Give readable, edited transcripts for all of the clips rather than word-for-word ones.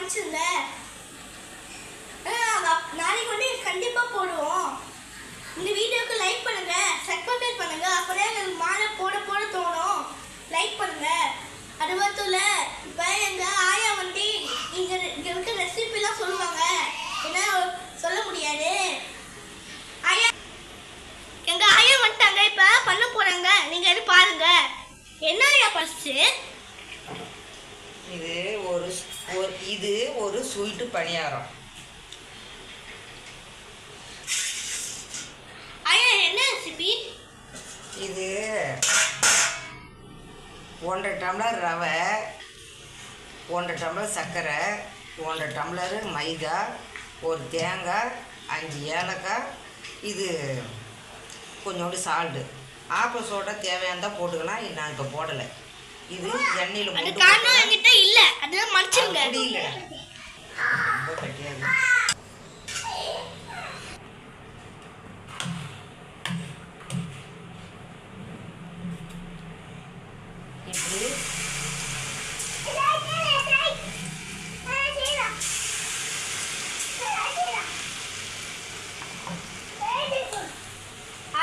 மனுஷன்ல நாளைக்கு வந்து கண்டிப்பா போடுவோம். இந்த வீடியோக்கு லைக் பண்ணுங்க, சப்ஸ்கிரைப் பண்ணுங்க. அப்பதான் எங்களுக்கு மாலை போட போட தோணும். லைக் பண்ணுங்க. அது மட்டும் இல்ல, இப்ப எங்க ஆயா வந்து இங்க இருக்க ரெசிபிலாம் சொல்லுவாங்க. என்ன சொல்ல முடியாது. ஆயா எங்க ஆயா வந்துட்டாங்க, இப்ப பண்ண போறாங்க. நீங்க எது பாருங்க. என்ன ஆயா ஃபர்ஸ்ட்? இது ஒரு ஸ்வீட்டு பணியாரம். ஆயா என்ன ரெசிபி? இது 1.5 டம்ளர் ரவை, 1.5 டம்ளர் சர்க்கரை, 1.5 டம்ளர் மைதா, ஒரு தேங்காய், 5 ஏலக்காய், இது கொஞ்சோண்டு சால்ட்டு. ஆப்ப சோடா தேவையானதா போட்டுக்கலாம். நான் இப்போ போடலை. இது எண்ணெயில் அது காரணம் என்கிட்ட இல்ல, அதெல்லாம் மன்னிச்சுங்க. அப்படி இல்லைடா, ரொம்ப கட்டியாது. இப்படி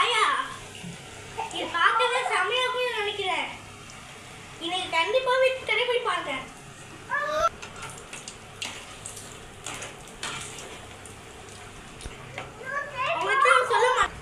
ஆயா இது பார்க்கவே செமையா இருக்கும்னு நினைக்கிறேன். இன்னைக்கு கண்டிப்பாவே திரை போய் பாருங்க. உங்களுக்கு சொல்ல மாட்டேன்.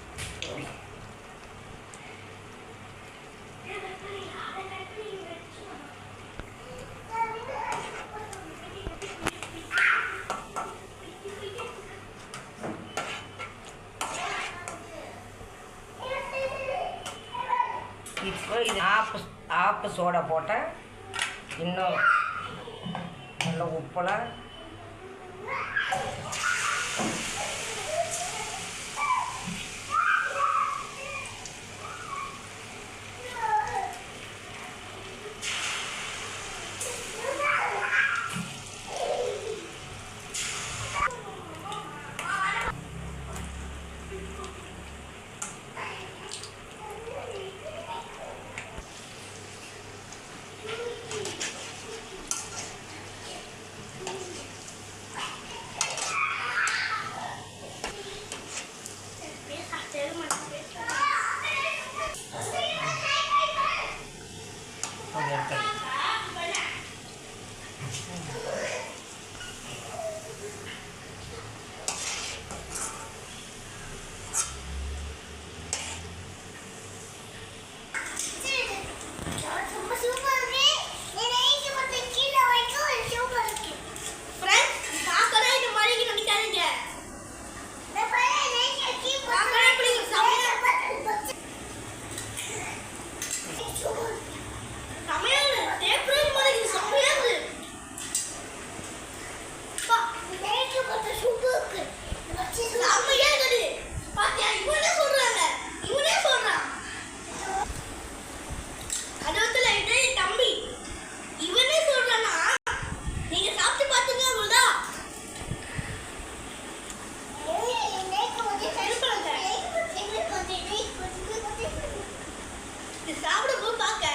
இப்போ இது ஆப்பு சோடா போட்டால் இன்னும் நல்ல உப்பெல்லாம் சாப்பிடும்போது பார்க்க